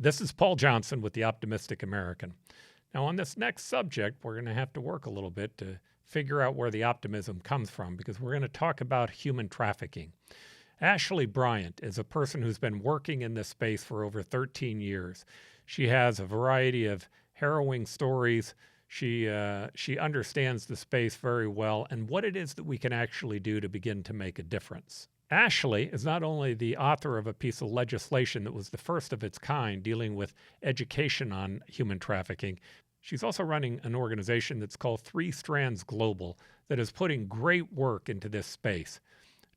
This is Paul Johnson with the Optimistic American. Now, on this next subject, we're going to have to work a little bit to figure out where the optimism comes from, because we're going to talk about human trafficking. Ashlie Bryant is a person who's been working in this space for over 13 years. She has a variety of harrowing stories. She understands the space very well and what it is that we can actually do to begin to make a difference. Ashlie is not only the author of a piece of legislation that was the first of its kind dealing with education on human trafficking, she's also running an organization that's called Three Strands Global that is putting great work into this space.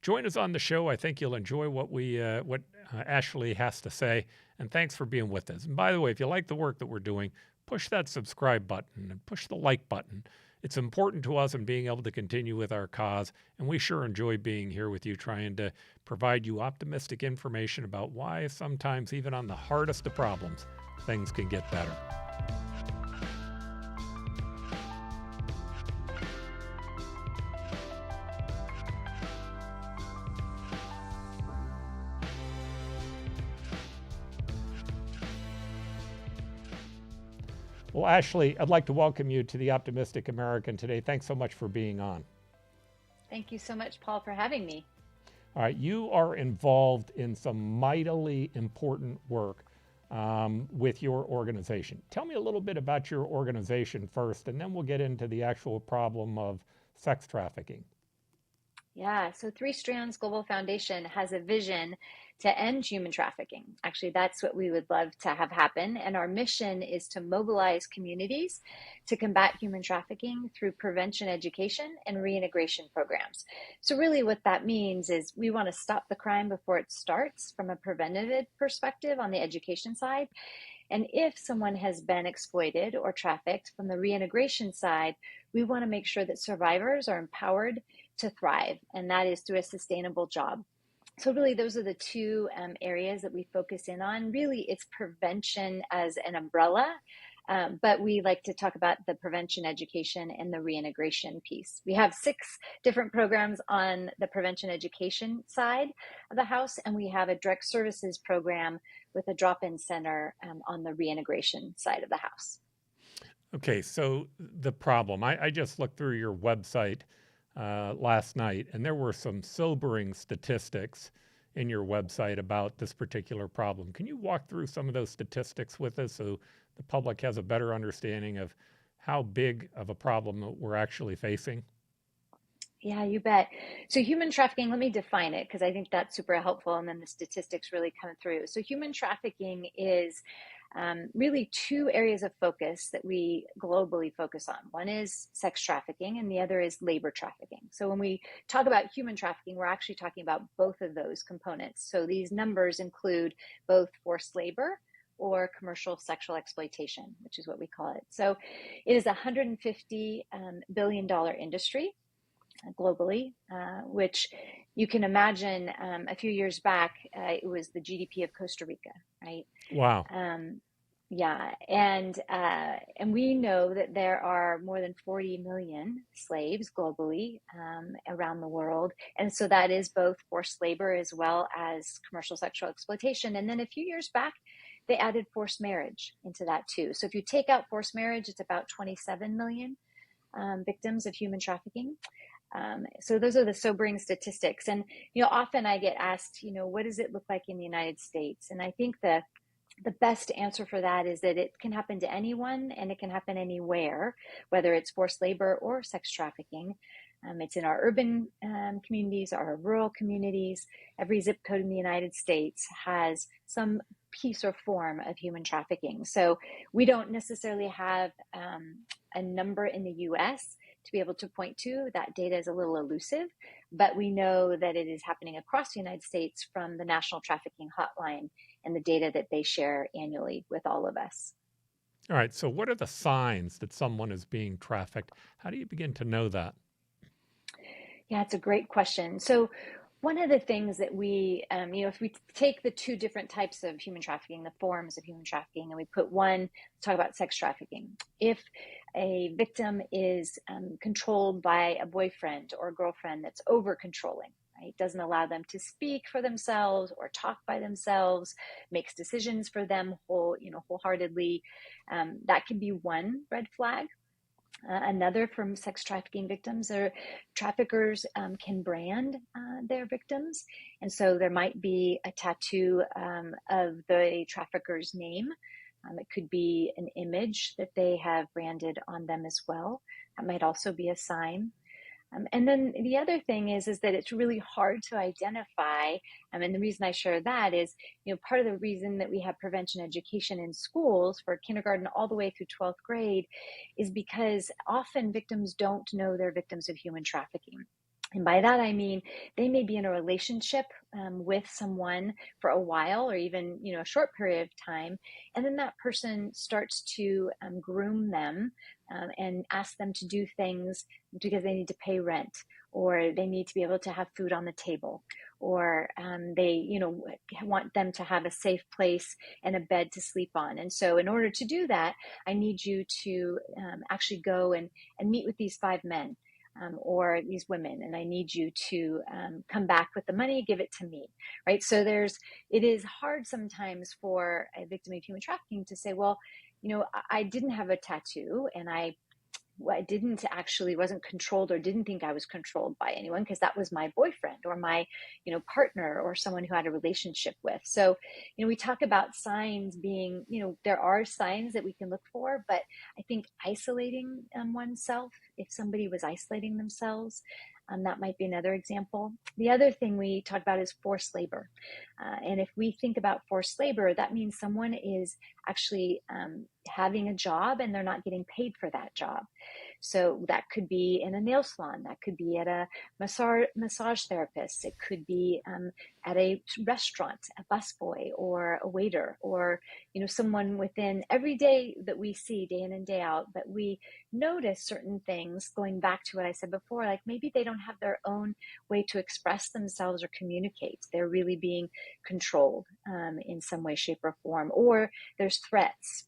Join us on the show. I think you'll enjoy what Ashlie has to say, and thanks for being with us. And by the way, if you like the work that we're doing, push that subscribe button and push the like button. It's important to us in being able to continue with our cause, and we sure enjoy being here with you, trying to provide you optimistic information about why sometimes, even on the hardest of problems, things can get better. Well, Ashlie, I'd like to welcome you to the Optimistic American today. Thanks so much for being on. Thank you so much, Paul, for having me. All right, you are involved in some mightily important work with your organization. Tell me a little bit about your organization first, and then we'll get into the actual problem of sex trafficking. Yeah, so Three Strands Global Foundation has a vision to end human trafficking. Actually, that's what we would love to have happen. And our mission is to mobilize communities to combat human trafficking through prevention education and reintegration programs. So really what that means is we want to stop the crime before it starts from a preventative perspective on the education side. And if someone has been exploited or trafficked from the reintegration side, we want to make sure that survivors are empowered to thrive, and that is through a sustainable job. So really, those are the two areas that we focus in on. Really, it's prevention as an umbrella, but we like to talk about the prevention education and the reintegration piece. We have 6 different programs on the prevention education side of the house, and we have a direct services program with a drop-in center on the reintegration side of the house. Okay, so the problem, I just looked through your website last night, and there were some sobering statistics in your website about this particular problem. Can you walk through some of those statistics with us so the public has a better understanding of how big of a problem we're actually facing? Yeah, you bet. So human trafficking, let me define it because I think that's super helpful, and then the statistics really come through. So human trafficking is really 2 areas of focus that we globally focus on. One is sex trafficking and the other is labor trafficking. So when we talk about human trafficking, we're actually talking about both of those components. So these numbers include both forced labor or commercial sexual exploitation, which is what we call it. So it is a $150 billion industry globally, which you can imagine a few years back, it was the GDP of Costa Rica, right? Wow. Yeah, and we know that there are more than 40 million slaves globally around the world, and so that is both forced labor as well as commercial sexual exploitation. And then a few years back, they added forced marriage into that too. So if you take out forced marriage, it's about 27 million victims of human trafficking. So those are the sobering statistics. And, often I get asked, what does it look like in the United States? And I think the best answer for that is that it can happen to anyone and it can happen anywhere, whether it's forced labor or sex trafficking. It's in our urban communities, our rural communities. Every zip code in the United States has some piece or form of human trafficking. So we don't necessarily have a number in the US to be able to point to. That data is a little elusive, but we know that it is happening across the United States from the National Trafficking Hotline and the data that they share annually with all of us. All right, so what are the signs that someone is being trafficked? How do you begin to know that? Yeah, it's a great question. So one of the things that we, if we take the 2 different types of human trafficking, the forms of human trafficking, and we put one, let's talk about sex trafficking. If a victim is controlled by a boyfriend or girlfriend that's over controlling, right? Doesn't allow them to speak for themselves or talk by themselves, makes decisions for them wholeheartedly. That can be one red flag. Another from sex trafficking victims, or traffickers can brand their victims. And so there might be a tattoo of the trafficker's name. It could be an image that they have branded on them as well. That might also be a sign. And then the other thing is that it's really hard to identify. And the reason I share that is, part of the reason that we have prevention education in schools for kindergarten all the way through 12th grade is because often victims don't know they're victims of human trafficking. And by that, I mean, they may be in a relationship with someone for a while, or even, a short period of time. And then that person starts to groom them and ask them to do things because they need to pay rent, or they need to be able to have food on the table, or they, want them to have a safe place and a bed to sleep on. And so in order to do that, I need you to actually go and meet with these 5 men. Or these women, and I need you to come back with the money, give it to me, right? So it is hard sometimes for a victim of human trafficking to say, well, I didn't have a tattoo, and I wasn't controlled, or didn't think I was controlled by anyone, because that was my boyfriend or my, partner, or someone who I had a relationship with. So, we talk about signs being, there are signs that we can look for, but I think isolating oneself, if somebody was isolating themselves, that might be another example. The other thing we talk about is forced labor. And if we think about forced labor, that means someone is actually having a job and they're not getting paid for that job. So that could be in a nail salon, that could be at a massage therapist, it could be at a restaurant, a busboy or a waiter, or someone within every day that we see day in and day out. But we notice certain things, going back to what I said before, like maybe they don't have their own way to express themselves or communicate. They're really being controlled in some way, shape, or form, or there's threats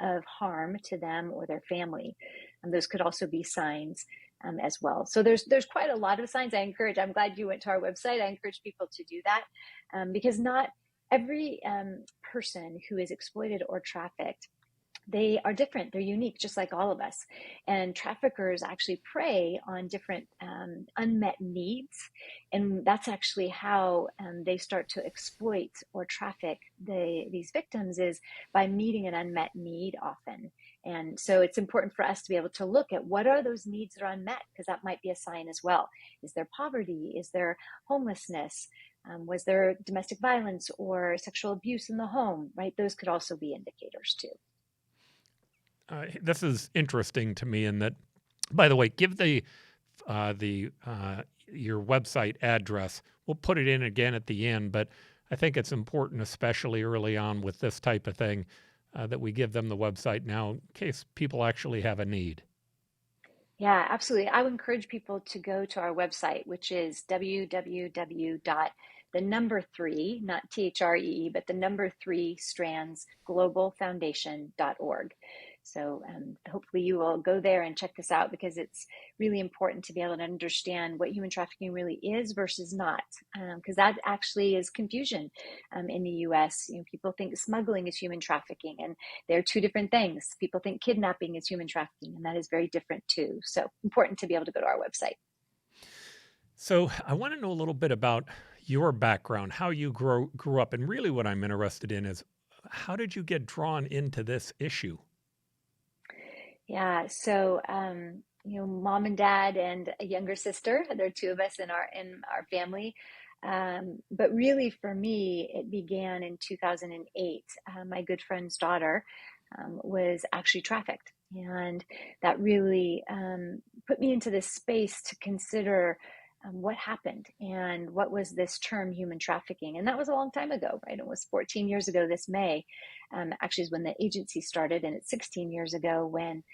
of harm to them or their family. Those could also be signs as well. So there's quite a lot of signs. I'm glad you went to our website. I encourage people to do that because not every person who is exploited or trafficked, they are different. They're unique, just like all of us. And traffickers actually prey on different unmet needs. And that's actually how they start to exploit or traffic these victims, is by meeting an unmet need often. And so it's important for us to be able to look at what are those needs that are unmet, because that might be a sign as well. Is there poverty? Is there homelessness? Was there domestic violence or sexual abuse in the home, right? Those could also be indicators too. This is interesting to me in that, by the way, give your website address. We'll put it in again at the end, but I think it's important, especially early on with this type of thing, that we give them the website now in case people actually have a need. Yeah, absolutely. I would encourage people to go to our website, which is www.3, not THREE, but 3 Strands Global Foundation.org. So hopefully you will go there and check this out, because it's really important to be able to understand what human trafficking really is versus not, because that actually is confusion in the U.S. People think smuggling is human trafficking, and they're two different things. People think kidnapping is human trafficking, and that is very different too. So important to be able to go to our website. So I want to know a little bit about your background, how you grew up, and really what I'm interested in is how did you get drawn into this issue? Yeah, so mom and dad and a younger sister. There are 2 of us in our family. But really, for me, it began in 2008. My good friend's daughter was actually trafficked, and that really put me into this space to consider what happened and what was this term human trafficking. And that was a long time ago, right? It was 14 years ago this May, actually is when the agency started, and it's 16 years ago when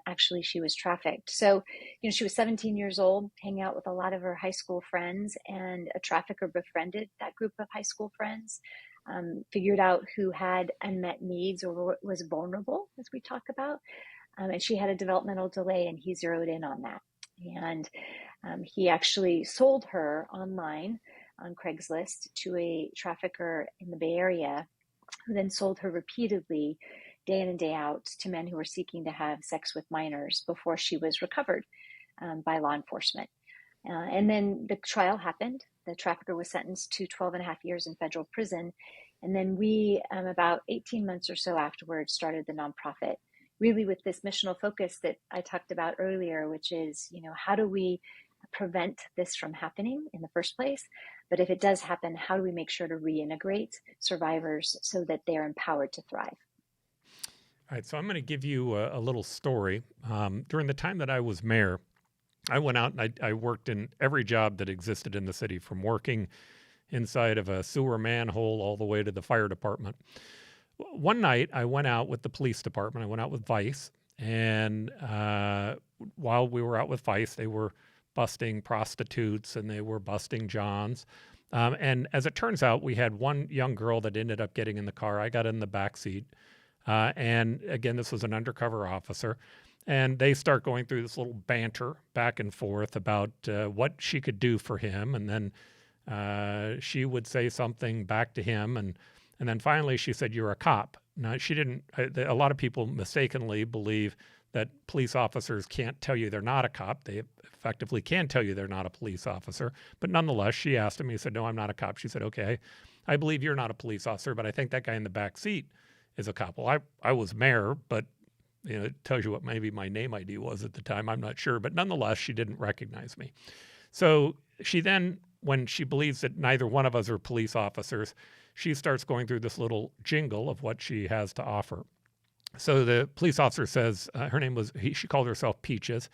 actually she was trafficked. So, she was 17 years old, hanging out with a lot of her high school friends, and a trafficker befriended that group of high school friends, figured out who had unmet needs or was vulnerable, as we talk about. And she had a developmental delay, and he zeroed in on that. And he actually sold her online on Craigslist to a trafficker in the Bay Area, who then sold her repeatedly, day in and day out, to men who were seeking to have sex with minors before she was recovered by law enforcement. And then the trial happened. The trafficker was sentenced to 12 and a half years in federal prison. And then we, about 18 months or so afterwards, started the nonprofit, really with this missional focus that I talked about earlier, which is, how do we prevent this from happening in the first place? But if it does happen, how do we make sure to reintegrate survivors so that they're empowered to thrive? All right, so I'm going to give you a little story. During the time that I was mayor, I went out and I worked in every job that existed in the city, from working inside of a sewer manhole all the way to the fire department. One night, I went out with the police department. I went out with Vice, and while we were out with Vice, they were busting prostitutes and they were busting Johns. And as it turns out, we had one young girl that ended up getting in the car. I got in the back seat. And again, this was an undercover officer. And they start going through this little banter back and forth about what she could do for him. And then she would say something back to him. And then finally she said, "You're a cop." Now, she didn't, a lot of people mistakenly believe that police officers can't tell you they're not a cop. They effectively can tell you they're not a police officer. But nonetheless, she asked him, he said, "No, I'm not a cop." She said, "Okay, I believe you're not a police officer, but I think that guy in the back seat is a cop." Well, I was mayor, but it tells you what maybe my name ID was at the time. I'm not sure. But nonetheless, she didn't recognize me. So she then, when she believes that neither one of us are police officers, she starts going through this little jingle of what she has to offer. So the police officer says, her name was, she called herself Peaches.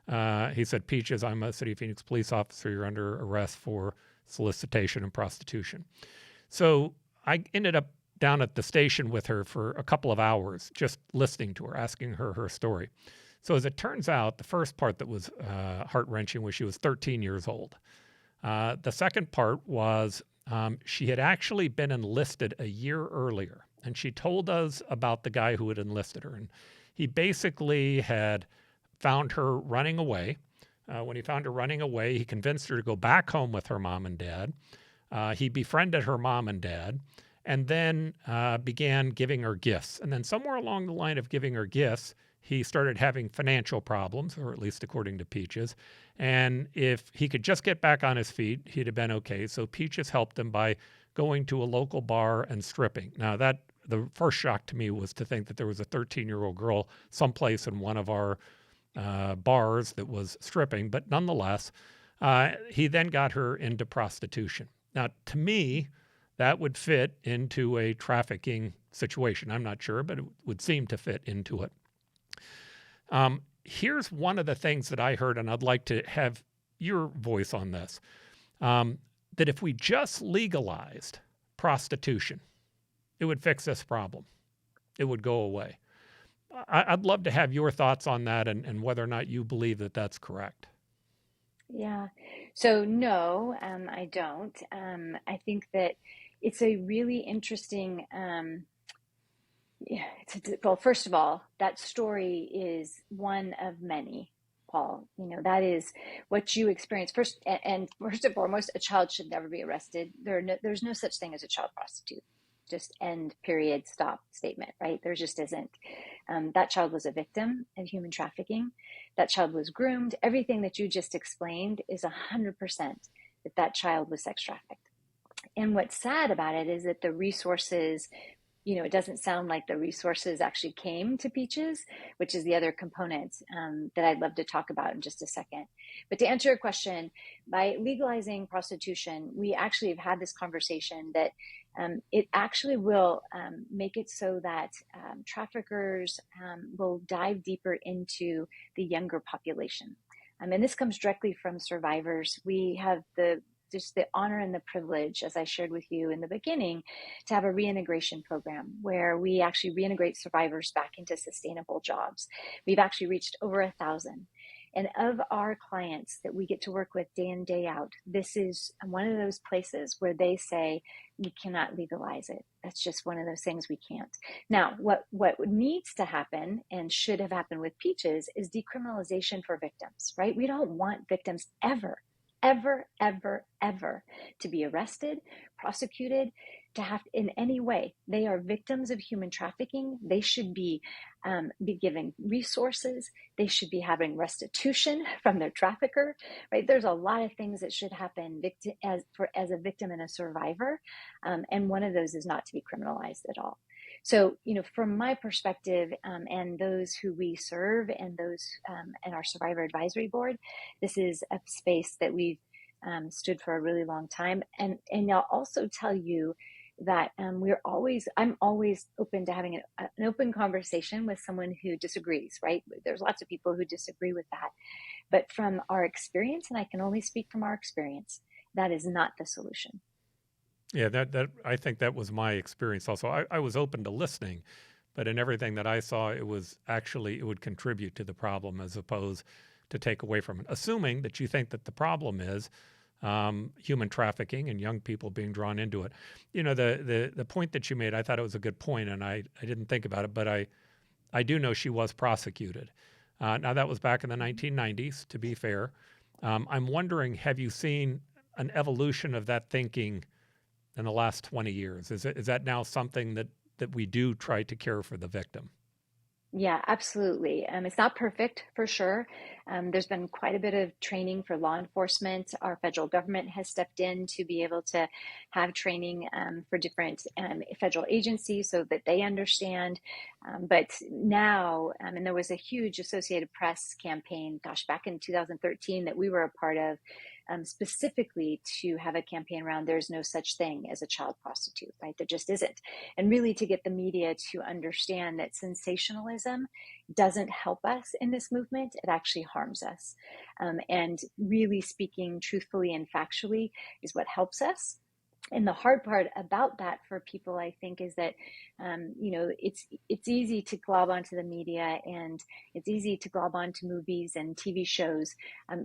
He said, "Peaches, I'm a City of Phoenix police officer. You're under arrest for solicitation and prostitution." So I ended up down at the station with her for a couple of hours, just listening to her, asking her her story. So as it turns out, the first part that was heart-wrenching was she was 13 years old. The second part was she had actually been enlisted a year earlier, and she told us about the guy who had enlisted her. And he basically had found her running away. When he found her running away, he convinced her to go back home with her mom and dad. He befriended her mom and dad, and then began giving her gifts. And then somewhere along the line of giving her gifts, he started having financial problems, or at least according to Peaches. And if he could just get back on his feet, he'd have been okay. So Peaches helped him by going to a local bar and stripping. Now, the first shock to me was to think that there was a 13-year-old girl someplace in one of our bars that was stripping. But nonetheless, he then got her into prostitution. Now, to me, that would fit into a trafficking situation. I'm not sure, but it would seem to fit into it. Here's one of the things that I heard, and I'd like to have your voice on this, that if we just legalized prostitution, it would fix this problem. It would go away. I'd love to have your thoughts on that and whether or not you believe that that's correct. Yeah. So no, I don't. I think that it's a really interesting, well, first of all, that story is one of many, Paul. That is what you experience first. And first and foremost, a child should never be arrested. There's no such thing as a child prostitute. Just end, period, stop statement, right? There just isn't. That child was a victim of human trafficking. That child was groomed. Everything that you just explained is 100% that child was sex trafficked. And what's sad about it is that the resources, it doesn't sound like the resources actually came to Peaches, which is the other component that I'd love to talk about in just a second. But to answer your question, by legalizing prostitution, we actually have had this conversation that it actually will make it so that traffickers will dive deeper into the younger population. And this comes directly from survivors. We have just the honor and the privilege, as I shared with you in the beginning, to have a reintegration program where we actually reintegrate survivors back into sustainable jobs. We've actually reached over 1,000. And of our clients that we get to work with day in, day out, this is one of those places where they say, we cannot legalize it. That's just one of those things we can't. Now, what needs to happen and should have happened with Peaches is decriminalization for victims, right? We don't want victims ever to be arrested, prosecuted, to have in any way. They are victims of human trafficking. They should be given resources. They should be having restitution from their trafficker, right? There's a lot of things that should happen as a victim and a survivor, and one of those is not to be criminalized at all. So, from my perspective, and those who we serve and those and our Survivor Advisory Board, this is a space that we've stood for a really long time. And I'll also tell you that I'm always open to having an open conversation with someone who disagrees, right? There's lots of people who disagree with that. But from our experience, and I can only speak from our experience, that is not the solution. Yeah, that I think that was my experience also. I was open to listening, but in everything that I saw, it would contribute to the problem as opposed to take away from it. Assuming that you think that the problem is human trafficking and young people being drawn into it. The point that you made, I thought it was a good point, and I didn't think about it, but I do know she was prosecuted. Now, that was back in the 1990s, to be fair. I'm wondering, have you seen an evolution of that thinking in the last 20 years? Is that now something that we do try to care for the victim? Yeah, absolutely. It's not perfect for sure. There's been quite a bit of training for law enforcement. Our federal government has stepped in to be able to have training for different federal agencies so that they understand. But now, and there was a huge Associated Press campaign, back in 2013 that we were a part of, specifically to have a campaign around there's no such thing as a child prostitute, right? There just isn't. And really to get the media to understand that sensationalism doesn't help us in this movement, it actually harms us. And really speaking truthfully and factually is what helps us. And the hard part about that for people, I think, is that, it's easy to glob onto the media and it's easy to glob onto movies and TV shows.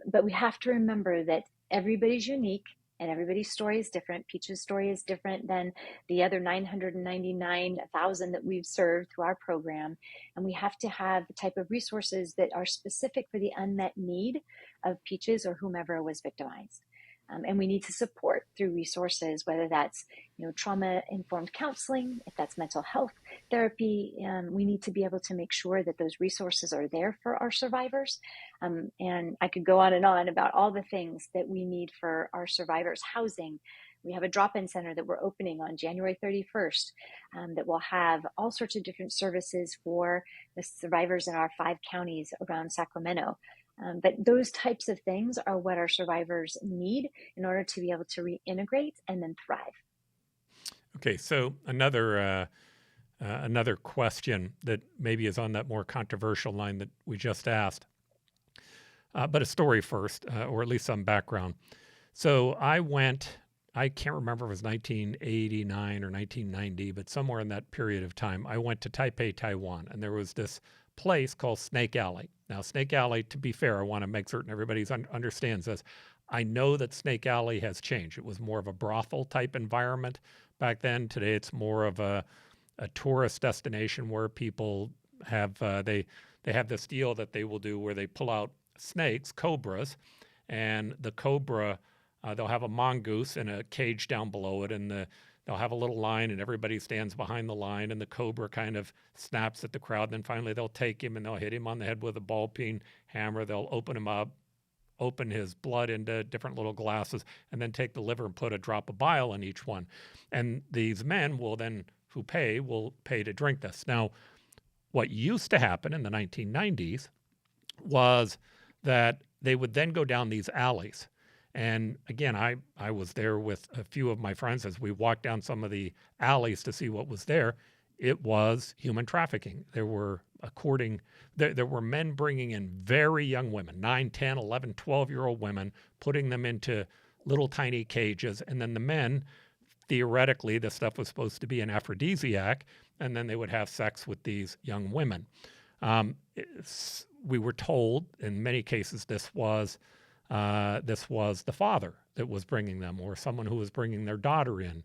But we have to remember that everybody's unique and everybody's story is different. Peach's story is different than the other 999,000 that we've served through our program. And we have to have the type of resources that are specific for the unmet need of Peaches or whomever was victimized. And we need to support through resources, whether that's trauma-informed counseling, if that's mental health therapy. We need to be able to make sure that those resources are there for our survivors. And I could go on and on about all the things that we need for our survivors. Housing. We have a drop-in center that we're opening on January 31st that will have all sorts of different services for the survivors in our 5 counties around Sacramento. But those types of things are what our survivors need in order to be able to reintegrate and then thrive. Okay, so another question that maybe is on that more controversial line that we just asked, but a story first, or at least some background. So I can't remember if it was 1989 or 1990, but somewhere in that period of time, I went to Taipei, Taiwan, and there was this place called Snake Alley. Now, Snake Alley, to be fair, I want to make certain everybody understands this. I know that Snake Alley has changed. It was more of a brothel type environment back then. Today, it's more of a tourist destination where people have they have this deal that they will do where they pull out snakes, cobras, and the cobra they'll have a mongoose in a cage down below it, and they'll have a little line, and everybody stands behind the line, and the cobra kind of snaps at the crowd. And then finally, they'll take him and they'll hit him on the head with a ball-peen hammer. They'll open him up, open his blood into different little glasses, and then take the liver and put a drop of bile in each one. And these men will pay to drink this. Now, what used to happen in the 1990s was that they would then go down these alleys. And again, I was there with a few of my friends as we walked down some of the alleys to see what was there. It was human trafficking. There were men bringing in very young women, 9, 10, 11, 12-year-old women, putting them into little tiny cages. And then the men, theoretically, this stuff was supposed to be an aphrodisiac, and then they would have sex with these young women. We were told in many cases this was the father that was bringing them, or someone who was bringing their daughter in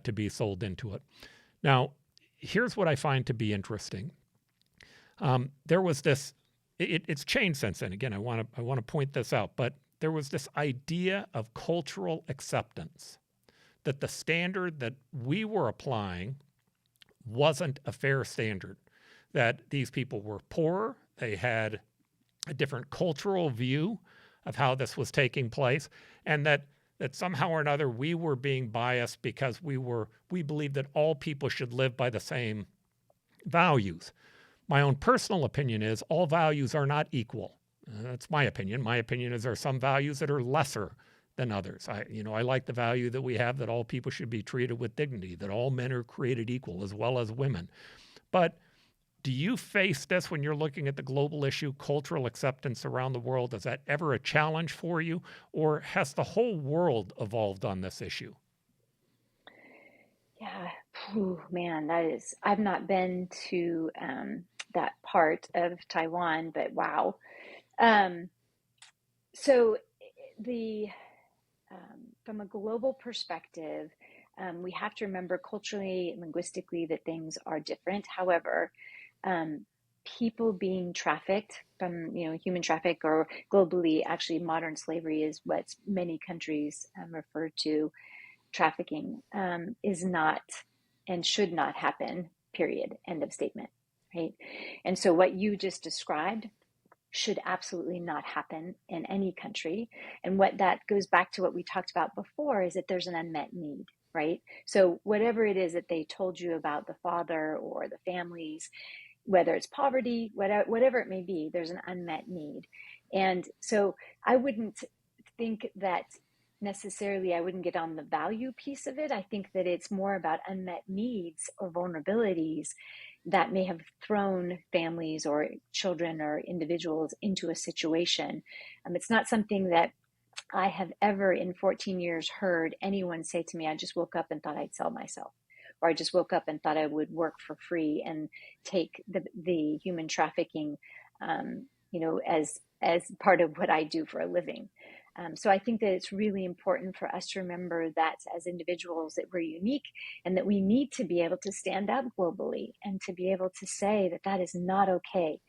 to be sold into it. Now, here's what I find to be interesting. There was this. It's changed since then. Again, I want to point this out, but there was this idea of cultural acceptance, that the standard that we were applying wasn't a fair standard, that these people were poorer, they had a different cultural view of how this was taking place, and that somehow or another we were being biased because we believed that all people should live by the same values. My own personal opinion is all values are not equal. That's my opinion. My opinion is there are some values that are lesser than others. I like the value that we have that all people should be treated with dignity, that all men are created equal as well as women. But do you face this when you're looking at the global issue, cultural acceptance around the world? Is that ever a challenge for you, or has the whole world evolved on this issue? Yeah, man, I've not been to that part of Taiwan, but wow. So from a global perspective, we have to remember culturally and linguistically that things are different. However, people being trafficked from, human traffic, or globally, actually modern slavery is what many countries refer to. Trafficking is not and should not happen, period, end of statement, right? And so what you just described should absolutely not happen in any country. And what that goes back to what we talked about before is that there's an unmet need, right? So whatever it is that they told you about the father or the families, whether it's poverty, whatever it may be, there's an unmet need. And so I wouldn't think that necessarily I wouldn't get on the value piece of it. I think that it's more about unmet needs or vulnerabilities that may have thrown families or children or individuals into a situation. It's not something that I have ever in 14 years heard anyone say to me, I just woke up and thought I'd sell myself, or I just woke up and thought I would work for free and take the human trafficking, as part of what I do for a living. So I think that it's really important for us to remember that as individuals that we're unique, and that we need to be able to stand up globally and to be able to say that that is not okay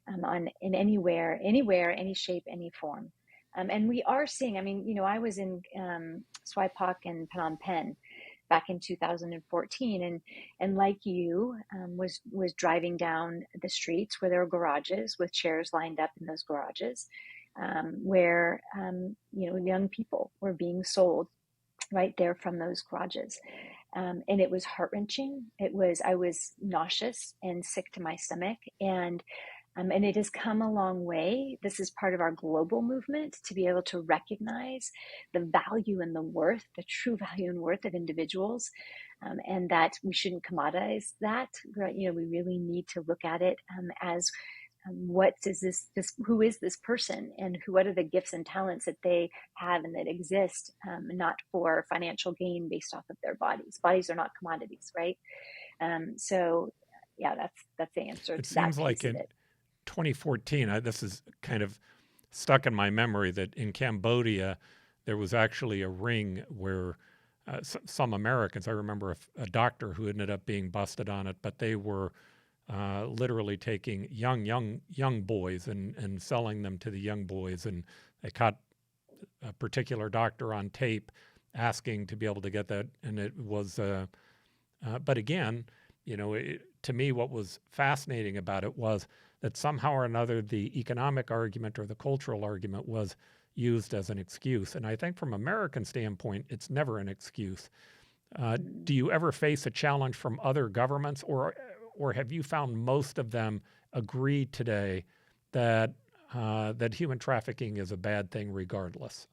in anywhere, any shape, any form. And we are seeing, I was in SWIPOC and Phnom Penh back in 2014, and like you, was driving down the streets where there were garages with chairs lined up in those garages, where young people were being sold right there from those garages. And it was heart-wrenching. I was nauseous and sick to my stomach, and it has come a long way. This is part of our global movement to be able to recognize the value and the worth, the true value and worth of individuals, and that we shouldn't commoditize that. We really need to look at it as what is this, who is this person, and what are the gifts and talents that they have and that exist, not for financial gain based off of their bodies. Bodies are not commodities, right? So yeah, that's the answer. It seems like in 2014, this is kind of stuck in my memory, that in Cambodia, there was actually a ring where some Americans, I remember a doctor who ended up being busted on it, but they were literally taking young boys and selling them to the young boys. And they caught a particular doctor on tape asking to be able to get that. And it was, but again, to me, what was fascinating about it was that somehow or another, the economic argument or the cultural argument was used as an excuse. And I think from an American standpoint, it's never an excuse. Do you ever face a challenge from other governments, or have you found most of them agree today that human trafficking is a bad thing regardless?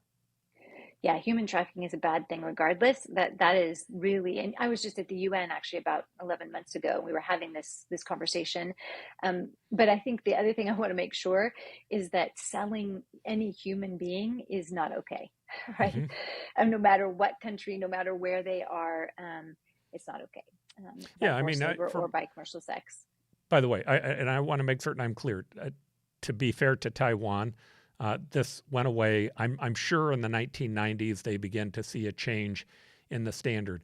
Yeah, human trafficking is a bad thing regardless. That is really, and I was just at the UN actually about 11 months ago. We were having this conversation. But I think the other thing I want to make sure is that selling any human being is not okay, right? Mm-hmm. No matter what country, no matter where they are, it's not okay. Yeah, or by commercial sex. By the way, I want to make certain I'm clear. To be fair to Taiwan, this went away. I'm sure in the 1990s they began to see a change in the standard.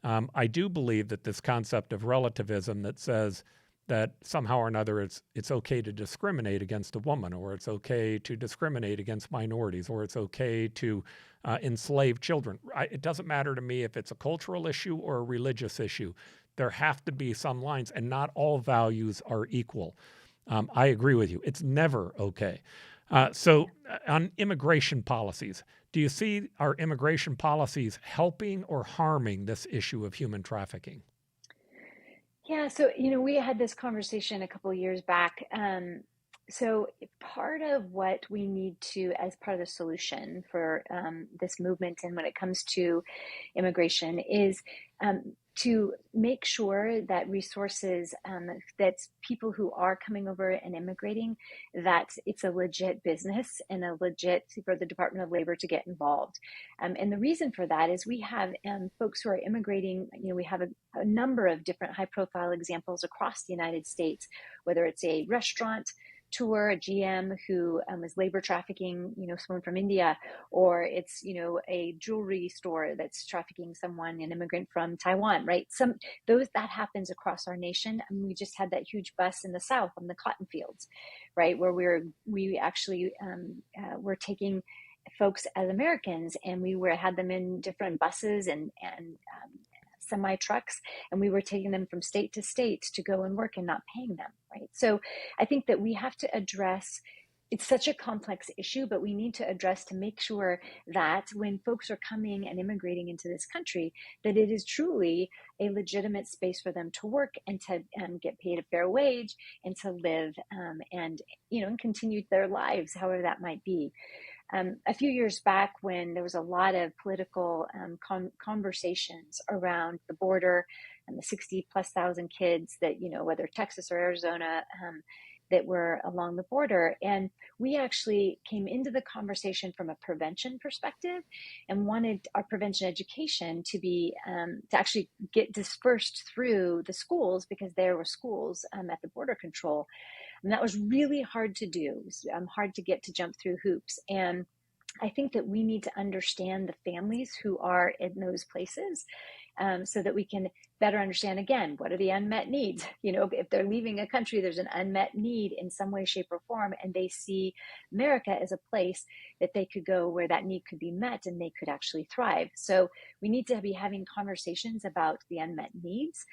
I do believe that this concept of relativism that says that somehow or another it's okay to discriminate against a woman, or it's okay to discriminate against minorities, or it's okay to enslave children. It doesn't matter to me if it's a cultural issue or a religious issue. There have to be some lines, and not all values are equal. I agree with you. It's never okay. So on immigration policies, do you see our immigration policies helping or harming this issue of human trafficking? Yeah, so we had this conversation a couple of years back. So part of what we need to, as part of the solution for this movement, and when it comes to immigration, is to make sure that resources, that people who are coming over and immigrating, that it's a legit business and a legit for the Department of Labor to get involved. And the reason for that is we have folks who are immigrating. We have a number of different high-profile examples across the United States, whether it's a restaurant tour, a GM who is labor trafficking, someone from India, or it's, a jewelry store that's trafficking someone, an immigrant from Taiwan, right? That happens across our nation. I mean, we just had that huge bust in the South on the cotton fields, right? Where we actually were taking folks as Americans, and had them in different buses and semi trucks, and we were taking them from state to state to go and work and not paying them, right? So I think that we have to address, it's such a complex issue, but we need to address to make sure that when folks are coming and immigrating into this country, that it is truly a legitimate space for them to work and to get paid a fair wage and to live and continue their lives, however that might be. A few years back, when there was a lot of political conversations around the border and the 60 plus thousand kids that, whether Texas or Arizona, that were along the border. And we actually came into the conversation from a prevention perspective and wanted our prevention education to be, to actually get dispersed through the schools, because there were schools at the border control. And that was really hard to do. It was hard to get to jump through hoops. And I think that we need to understand the families who are in those places, so that we can better understand, again, what are the unmet needs? If they're leaving a country, there's an unmet need in some way, shape, or form, and they see America as a place that they could go where that need could be met and they could actually thrive. So we need to be having conversations about the unmet needs.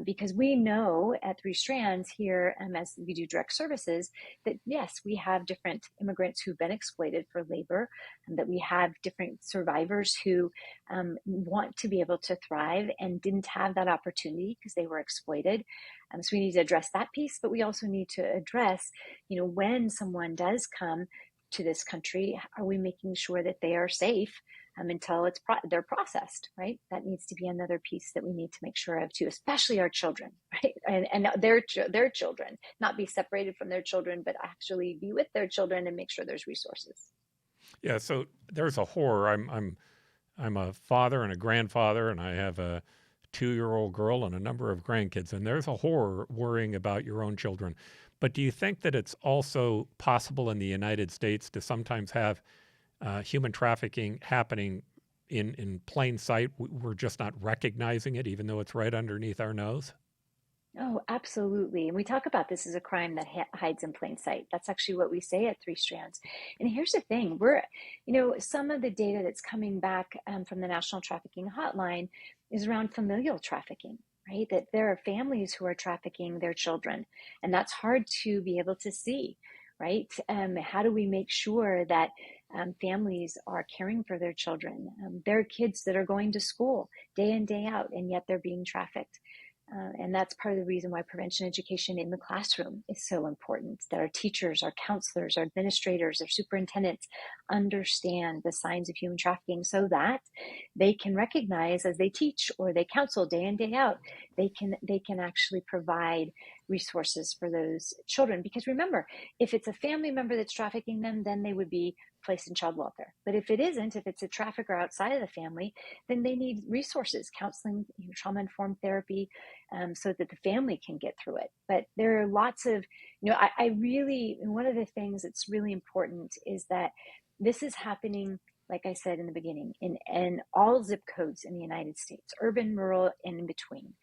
Because we know at Three Strands here, as we do direct services, that yes, we have different immigrants who've been exploited for labor, and that we have different survivors who want to be able to thrive and didn't have that opportunity because they were exploited. So we need to address that piece, but we also need to address, when someone does come to this country, are we making sure that they are safe until they're processed, right? That needs to be another piece that we need to make sure of too, especially our children, right? And their children, not be separated from their children, but actually be with their children and make sure there's resources. Yeah, so there's a horror. I'm a father and a grandfather, and I have a 2-year-old girl and a number of grandkids, and there's a horror worrying about your own children. But do you think that it's also possible in the United States to sometimes have human trafficking happening in plain sight? We're just not recognizing it, even though it's right underneath our nose? Oh, absolutely. And we talk about this as a crime that hides in plain sight. That's actually what we say at Three Strands. And here's the thing, some of the data that's coming back from the National Trafficking Hotline is around familial trafficking, right? That there are families who are trafficking their children, and that's hard to be able to see, right? How do we make sure that families are caring for their children? There are kids that are going to school day in, day out, and yet they're being trafficked. And that's part of the reason why prevention education in the classroom is so important, that our teachers, our counselors, our administrators, our superintendents understand the signs of human trafficking, so that they can recognize as they teach or they counsel day in, day out, they can actually provide resources for those children. Because remember, if it's a family member that's trafficking them, then they would be placed in child welfare. But if it isn't, if it's a trafficker outside of the family, then they need resources, counseling, trauma-informed therapy, so that the family can get through it. But there are lots of, I really, one of the things that's really important is that this is happening, like I said in the beginning, in all zip codes in the United States, urban, rural, and in between.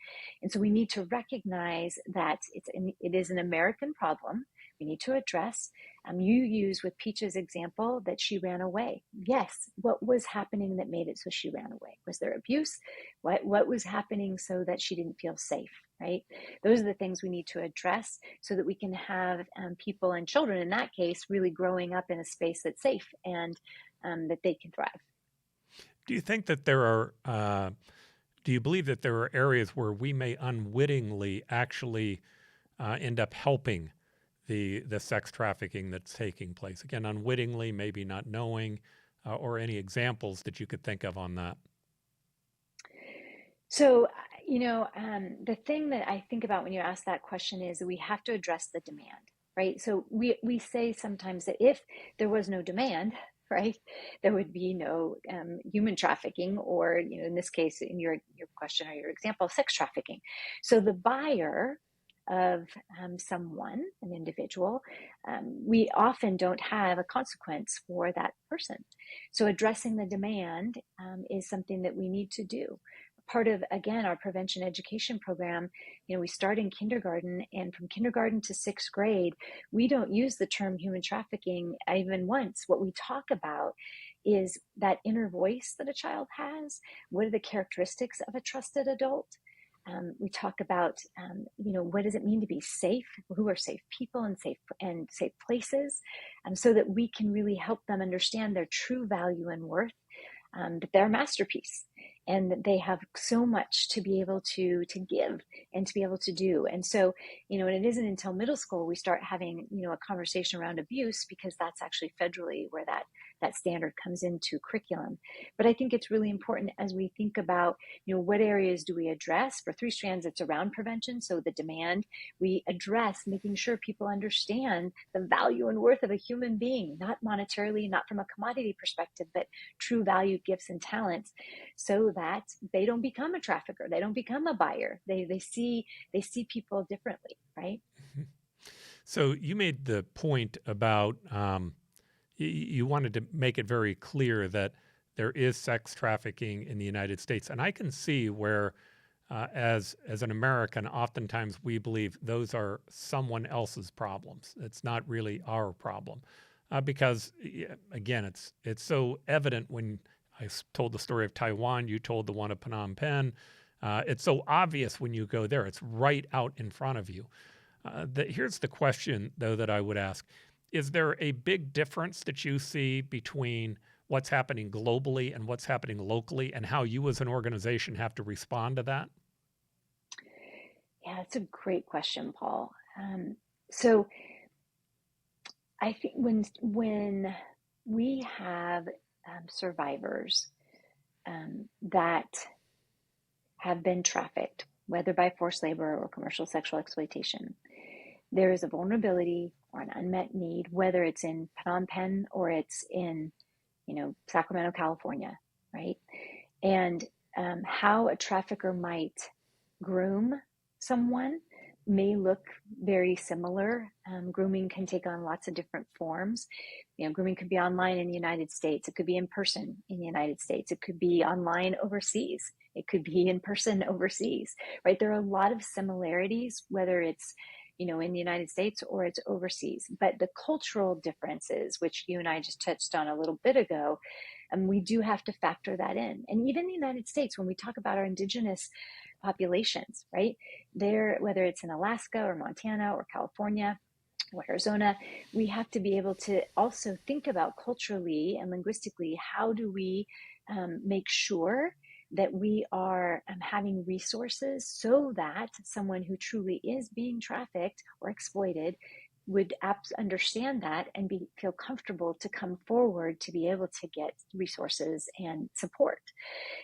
And so we need to recognize that it is an American problem we need to address. You use with Peach's example that she ran away. Yes, what was happening that made it so she ran away? Was there abuse? What was happening so that she didn't feel safe, right? Those are the things we need to address so that we can have people and children, in that case, really growing up in a space that's safe and that they can thrive. Do you think that do you believe that there are areas where we may unwittingly actually end up helping the sex trafficking that's taking place? Again, unwittingly, maybe not knowing, or any examples that you could think of on that? So, the thing that I think about when you ask that question is that we have to address the demand, right? So we say sometimes that if there was no demand, right, there would be no human trafficking, or, in this case, in your question or your example, sex trafficking. So the buyer of someone, an individual, we often don't have a consequence for that person. So addressing the demand is something that we need to do. Part of, again, our prevention education program, we start in kindergarten, and from kindergarten to sixth grade, we don't use the term human trafficking even once. What we talk about is that inner voice that a child has. What are the characteristics of a trusted adult? We talk about, what does it mean to be safe? Who are safe people and safe places, so that we can really help them understand their true value and worth, that they're a masterpiece and that they have so much to be able to give and to be able to do. And so, and it isn't until middle school we start having, a conversation around abuse, because that's actually federally where that standard comes into curriculum. But I think it's really important as we think about, what areas do we address? For Three Strands, it's around prevention. So the demand, we address making sure people understand the value and worth of a human being, not monetarily, not from a commodity perspective, but true value, gifts, and talents, so that they don't become a trafficker, they don't become a buyer. They see people differently, right? Mm-hmm. So you made the point about you wanted to make it very clear that there is sex trafficking in the United States, and I can see where, as an American, oftentimes we believe those are someone else's problems. It's not really our problem, because again, it's so evident. When I told the story of Taiwan, you told the one of Phnom Penh. It's so obvious when you go there. It's right out in front of you. Here's the question, though, that I would ask. Is there a big difference that you see between what's happening globally and what's happening locally, and how you as an organization have to respond to that? Yeah, it's a great question, Paul. So I think when we have survivors that have been trafficked, whether by forced labor or commercial sexual exploitation, there is a vulnerability or an unmet need, whether it's in Phnom Penh or it's in, Sacramento, California, right? And how a trafficker might groom someone may look very similar. Grooming can take on lots of different forms. Grooming could be online in the United States. It could be in person in the United States. It could be online overseas. It could be in person overseas, right? There are a lot of similarities, whether it's, in the United States or it's overseas. But the cultural differences, which you and I just touched on a little bit ago, we do have to factor that in. And even in the United States, when we talk about our indigenous populations, right, there, whether it's in Alaska or Montana or California or Arizona, we have to be able to also think about culturally and linguistically, how do we make sure that we are having resources so that someone who truly is being trafficked or exploited would understand that and feel comfortable to come forward to be able to get resources and support.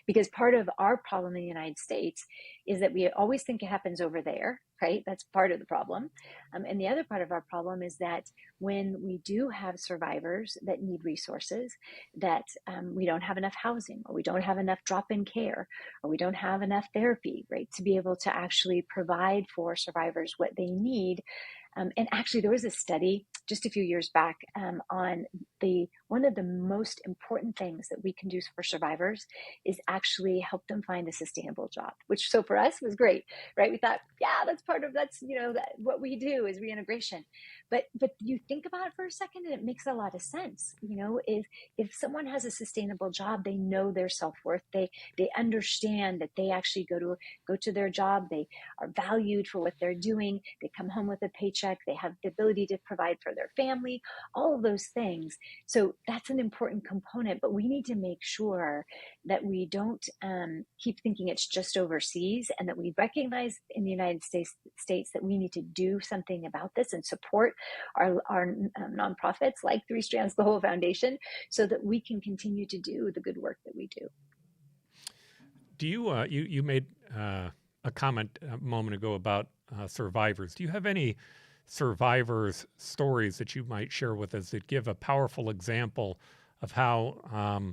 Because part of our problem in the United States is that we always think it happens over there, right? That's part of the problem. And the other part of our problem is that when we do have survivors that need resources, that we don't have enough housing, or we don't have enough drop-in care, or we don't have enough therapy, right, to be able to actually provide for survivors what they need. And actually, there was a study just a few years back on one of the most important things that we can do for survivors is actually help them find a sustainable job. Which, so for us, was great, right? We thought, yeah, that's what we do is reintegration. But you think about it for a second, and it makes a lot of sense. If someone has a sustainable job, they know their self-worth. They understand that they actually go to their job. They are valued for what they're doing. They come home with a paycheck. They have the ability to provide for their family, all of those things. So that's an important component, but we need to make sure that we don't keep thinking it's just overseas, and that we recognize in the United States that we need to do something about this and support our nonprofits like Three Strands Global Foundation, so that we can continue to do the good work that we do. Do you made a comment a moment ago about survivors. Do you have any survivors' stories that you might share with us that give a powerful example of how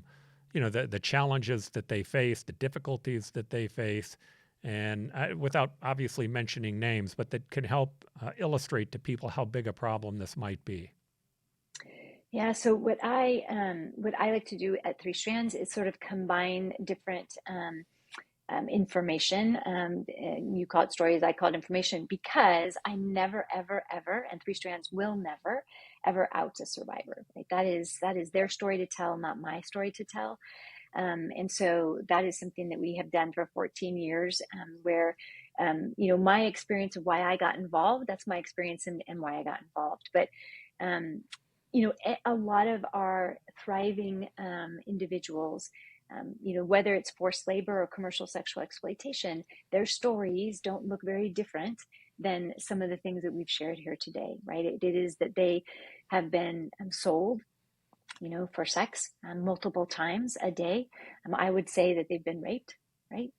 the challenges that they face, the difficulties that they face, and without obviously mentioning names, but that can help illustrate to people how big a problem this might be? Yeah, so what I like to do at Three Strands is sort of combine different information. You call it stories, I call it information, because I never, ever, ever, and Three Strands will never, ever out a survivor. Right? That is their story to tell, not my story to tell. And so that is something that we have done for 14 years, where my experience of why I got involved, that's my experience and why I got involved. But a lot of our thriving individuals, whether it's forced labor or commercial sexual exploitation, their stories don't look very different than some of the things that we've shared here today, right? It is that they have been sold, for sex multiple times a day. I would say that they've been raped, right?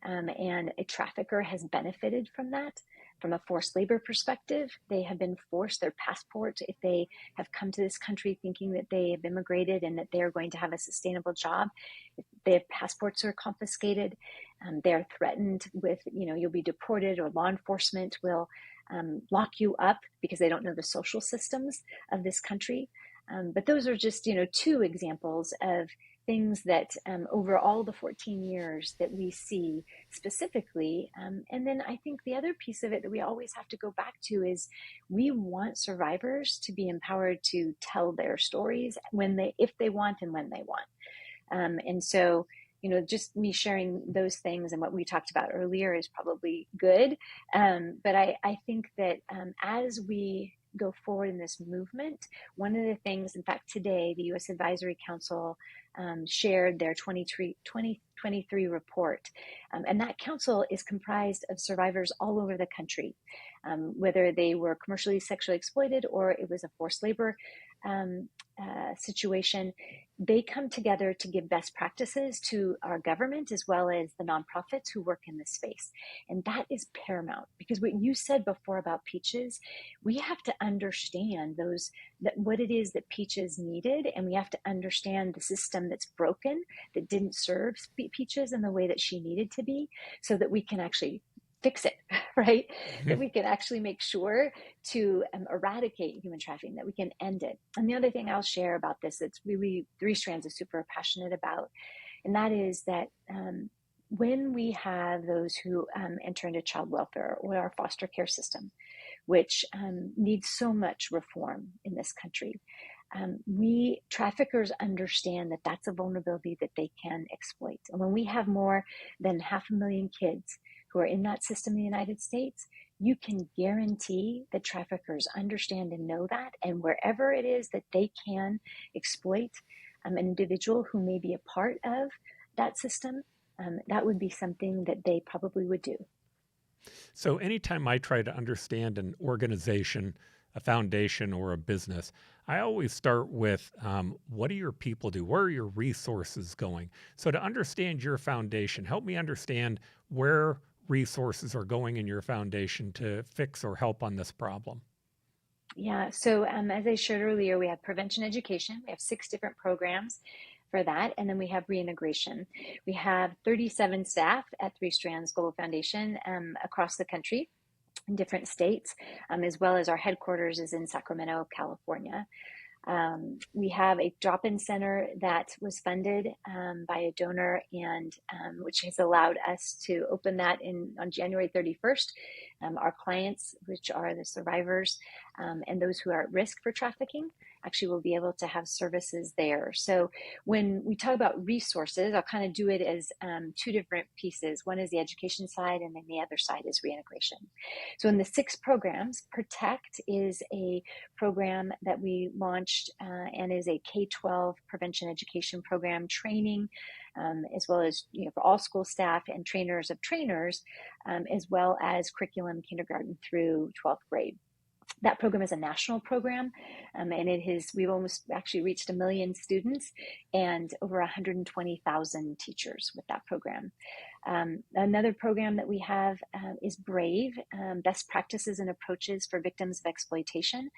And a trafficker has benefited from that. From a forced labor perspective, they have been forced their passport, if they have come to this country thinking that they have immigrated and that they are going to have a sustainable job, if their passports are confiscated, they're threatened with, you'll be deported, or law enforcement will lock you up because they don't know the social systems of this country. But those are just, two examples of things that over all the 14 years that we see specifically. And then I think the other piece of it that we always have to go back to is we want survivors to be empowered to tell their stories if they want and when they want. And so, just me sharing those things and what we talked about earlier is probably good. But I think that as we go forward in this movement, one of the things, in fact, today, the U.S. Advisory Council shared their 2023 report. And that council is comprised of survivors all over the country, whether they were commercially sexually exploited or it was a forced labor situation. They come together to give best practices to our government as well as the nonprofits who work in this space. And that is paramount, because what you said before about Peaches, we have to understand what it is that Peaches needed, and we have to understand the system that's broken, that didn't serve Peaches in the way that she needed to be, so that we can actually fix it, right? That we can actually make sure to eradicate human trafficking, that we can end it. And the other thing I'll share about this that's really Three Strands is super passionate about, and that is that when we have those who enter into child welfare or our foster care system, which needs so much reform in this country, we traffickers understand that that's a vulnerability that they can exploit. And when we have more than 500,000 kids who are in that system in the United States, you can guarantee that traffickers understand and know that. And wherever it is that they can exploit an individual who may be a part of that system, that would be something that they probably would do. So anytime I try to understand an organization, a foundation, or a business, I always start with what do your people do? Where are your resources going? So to understand your foundation, help me understand where resources are going in your foundation to fix or help on this problem? Yeah, so as I shared earlier, we have prevention education. We have 6 different programs for that. And then we have reintegration. We have 37 staff at Three Strands Global Foundation across the country in different states, as well as our headquarters is in Sacramento, California. We have a drop-in center that was funded by a donor, and which has allowed us to open that on January 31st. Our clients, which are the survivors and those who are at risk for trafficking, actually will be able to have services there. So when we talk about resources, I'll kind of do it as 2 different pieces. One is the education side, and then the other side is reintegration. So in the 6 programs, Protect is a program that we launched and is a K-12 prevention education program training, as well as for all school staff and trainers of trainers, as well as curriculum kindergarten through 12th grade. That program is a national program, and we've almost actually reached 1 million students and over 120,000 teachers with that program. Another program that we have is Brave, Best Practices and Approaches for Victims of Exploitation.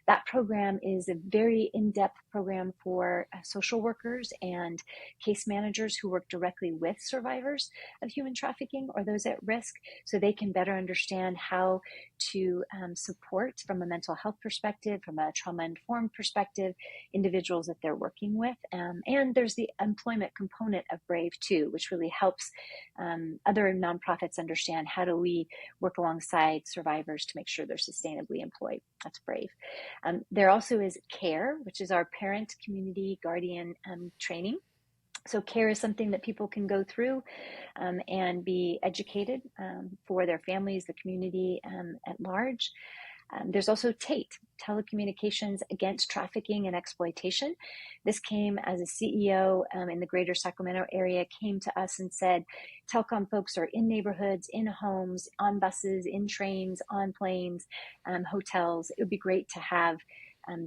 That program is a very in-depth program for social workers and case managers who work directly with survivors of human trafficking or those at risk, so they can better understand how to support from a mental health perspective, from a trauma-informed perspective, individuals that they're working with. And there's the employment component of Brave too, which really helps other nonprofits understand how do we work alongside survivors to make sure they're sustainably employed. That's Brave. There also is CARE, which is our parent community guardian training. So CARE is something that people can go through and be educated for their families, the community at large. There's also TATE, Telecommunications Against Trafficking and Exploitation. This came as a CEO in the greater Sacramento area, came to us and said, telecom folks are in neighborhoods, in homes, on buses, in trains, on planes, hotels. It would be great to have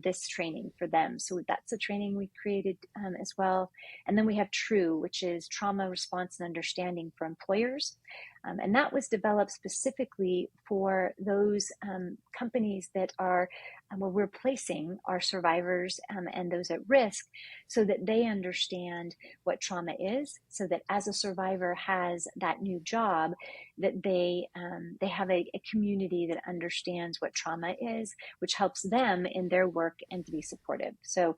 this training for them. So that's a training we created as well. And then we have TRUE, which is Trauma Response and Understanding for Employers. And that was developed specifically for those companies that are where we're placing our survivors and those at risk, so that they understand what trauma is, so that as a survivor has that new job, that they have a community that understands what trauma is, which helps them in their work and to be supportive. So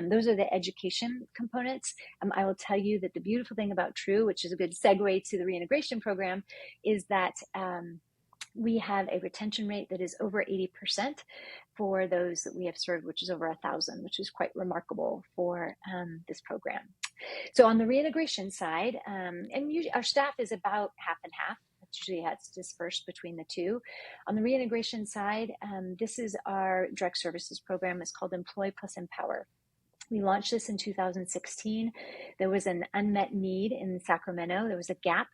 those are the education components. I will tell you that the beautiful thing about TRUE, which is a good segue to the reintegration program, is that we have a retention rate that is over 80% for those that we have served, which is over 1,000, which is quite remarkable for this program. So on the reintegration side, and usually our staff is about half and half. That's usually how it's dispersed between the two. On the reintegration side, this is our direct services program. It's called Employ Plus Empower. We launched this in 2016. There was an unmet need in Sacramento. There was a gap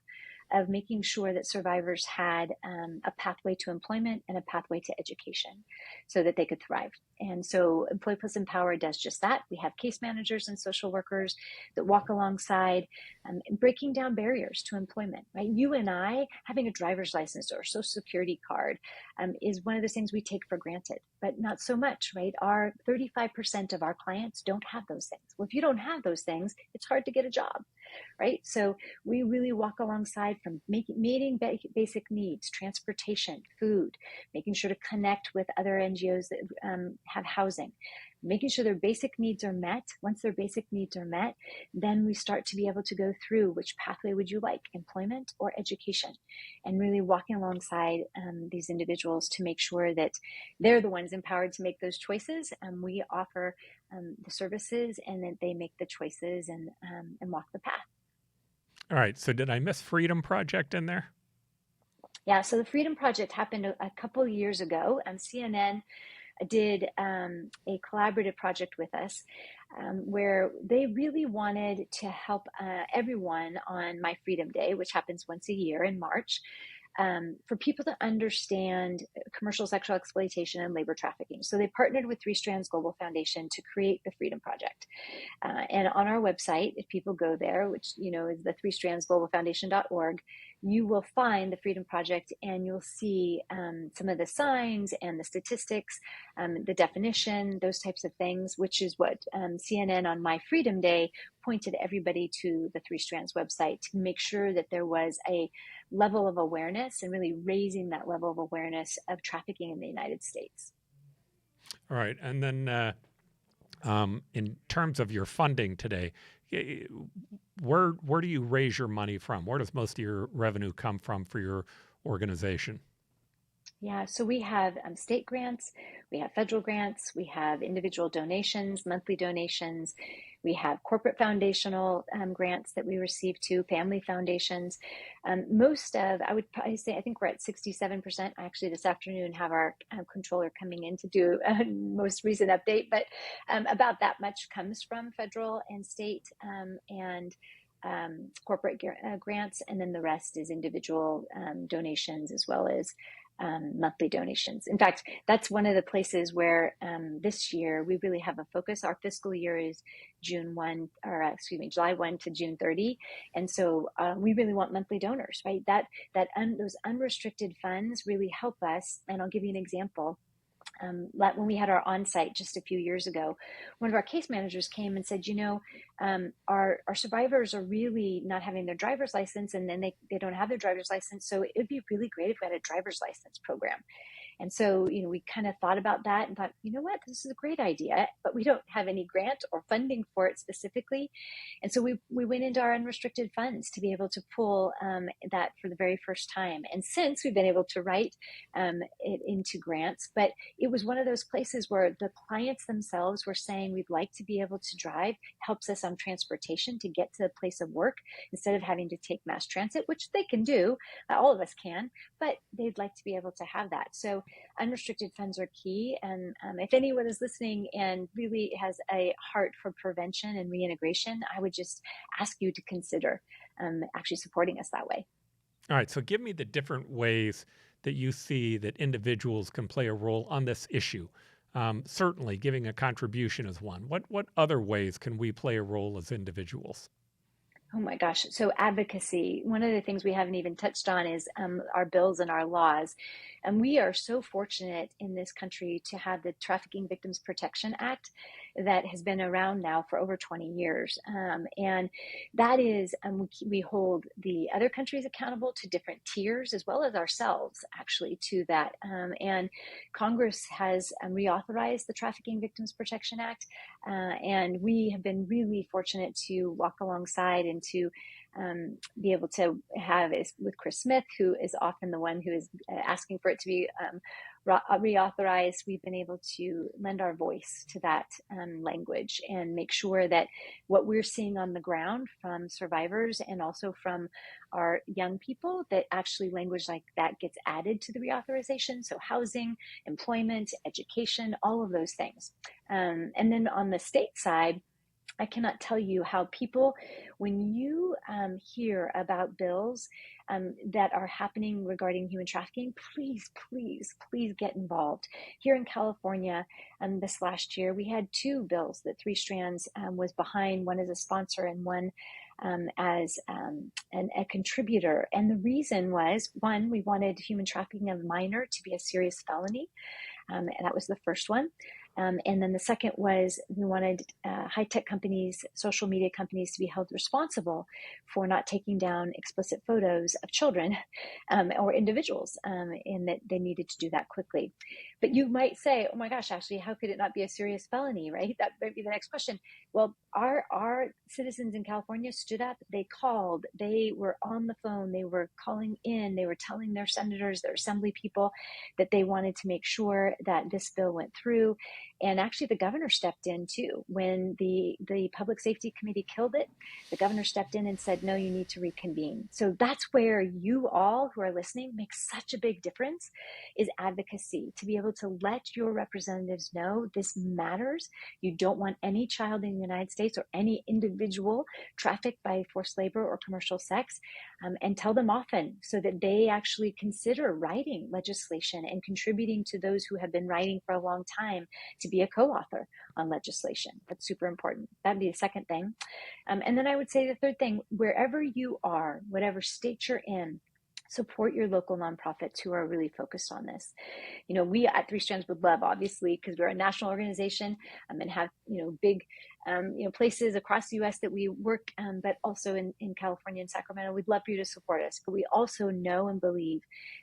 of making sure that survivors had a pathway to employment and a pathway to education so that they could thrive. And so Employ Plus Empower does just that. We have case managers and social workers that walk alongside breaking down barriers to employment, right? You and I having a driver's license or social security card is one of those things we take for granted, but not so much, right? Our 35% of our clients don't have those things. Well, if you don't have those things, it's hard to get a job, right? So we really walk alongside from meeting basic needs, transportation, food, making sure to connect with other NGOs that have housing, making sure their basic needs are met. Once their basic needs are met, then we start to be able to go through which pathway would you like, employment or education, and really walking alongside these individuals to make sure that they're the ones empowered to make those choices. We offer the services, and that they make the choices and walk the path. All right. So did I miss Freedom Project in there? Yeah. So the Freedom Project happened a couple years ago. CNN did a collaborative project with us where they really wanted to help everyone on My Freedom Day, which happens once a year in March, for people to understand commercial sexual exploitation and labor trafficking. So they partnered with Three Strands Global Foundation to create the Freedom Project. And on our website, if people go there, which is the threestrandsglobalfoundation.org, you will find the Freedom Project, and you'll see some of the signs and the statistics, the definition, those types of things, which is what CNN on My Freedom Day pointed everybody to the Three Strands website to make sure that there was a level of awareness and really raising that level of awareness of trafficking in the United States. All right. And then in terms of your funding today, where do you raise your money from? Where does most of your revenue come from for your organization? Yeah, so we have state grants, we have federal grants, we have individual donations, monthly donations, we have corporate foundational grants that we receive too, family foundations. Most of, I would probably say, I think we're at 67%. Actually, this afternoon have our controller coming in to do a most recent update, but about that much comes from federal and state and corporate grants, and then the rest is individual donations as well as monthly donations. In fact, that's one of the places where this year we really have a focus. Our fiscal year is July 1 to June 30. And so we really want monthly donors, right? Those unrestricted funds really help us. And I'll give you an example. When we had our on-site just a few years ago, one of our case managers came and said, our survivors are really not having their driver's license, and then they don't have their driver's license. So it would be really great if we had a driver's license program. And so, we kind of thought about that and thought, this is a great idea, but we don't have any grant or funding for it specifically. And so we went into our unrestricted funds to be able to pull that for the very first time. And since we've been able to write it into grants, but it was one of those places where the clients themselves were saying, we'd like to be able to drive, helps us on transportation to get to the place of work instead of having to take mass transit, which they can do, all of us can, but they'd like to be able to have that. So unrestricted funds are key. And if anyone is listening and really has a heart for prevention and reintegration, I would just ask you to consider actually supporting us that way. All right. So give me the different ways that you see that individuals can play a role on this issue. Certainly giving a contribution is one. What other ways can we play a role as individuals? Oh my gosh. So advocacy, one of the things we haven't even touched on is our bills and our laws. And we are so fortunate in this country to have the Trafficking Victims Protection Act that has been around now for over 20 years. And that is, we hold the other countries accountable to different tiers as well as ourselves actually to that. And Congress has reauthorized the Trafficking Victims Protection Act. And we have been really fortunate to walk alongside and to be able to have with Chris Smith, who is often the one who is asking for it to be reauthorized. We've been able to lend our voice to that language and make sure that what we're seeing on the ground from survivors and also from our young people, that actually language like that gets added to the reauthorization. So housing, employment, education, all of those things. And then on the state side, I cannot tell you how people, when you hear about bills that are happening regarding human trafficking, please, please, please get involved. Here in California, this last year, we had 2 bills that Three Strands was behind, one as a sponsor and one as a contributor. And the reason was, one, we wanted human trafficking of a minor to be a serious felony. And that was the first one. And then the second was we wanted high-tech companies, social media companies to be held responsible for not taking down explicit photos of children or individuals, and that they needed to do that quickly. But you might say, oh my gosh, Ashlie, how could it not be a serious felony, right? That might be the next question. Well, our citizens in California stood up, they called, they were on the phone, they were calling in, they were telling their senators, their assembly people that they wanted to make sure that this bill went through. And actually the governor stepped in too. When the Public Safety Committee killed it, the governor stepped in and said, no, you need to reconvene. So that's where you all who are listening make such a big difference, is advocacy, to be able to let your representatives know this matters. You don't want any child in the United States or any individual trafficked by forced labor or commercial sex, and tell them often so that they actually consider writing legislation and contributing to those who have been writing for a long time to be a co-author on legislation. That's super important. That'd be the second thing. And then I would say the third thing, wherever you are, whatever state you're in, support your local nonprofits who are really focused on this. We at Three Strands would love, obviously, because we're a national organization, and have, big, places across the U.S. that we work, but also in California and Sacramento. We'd love for you to support us. But we also know and believe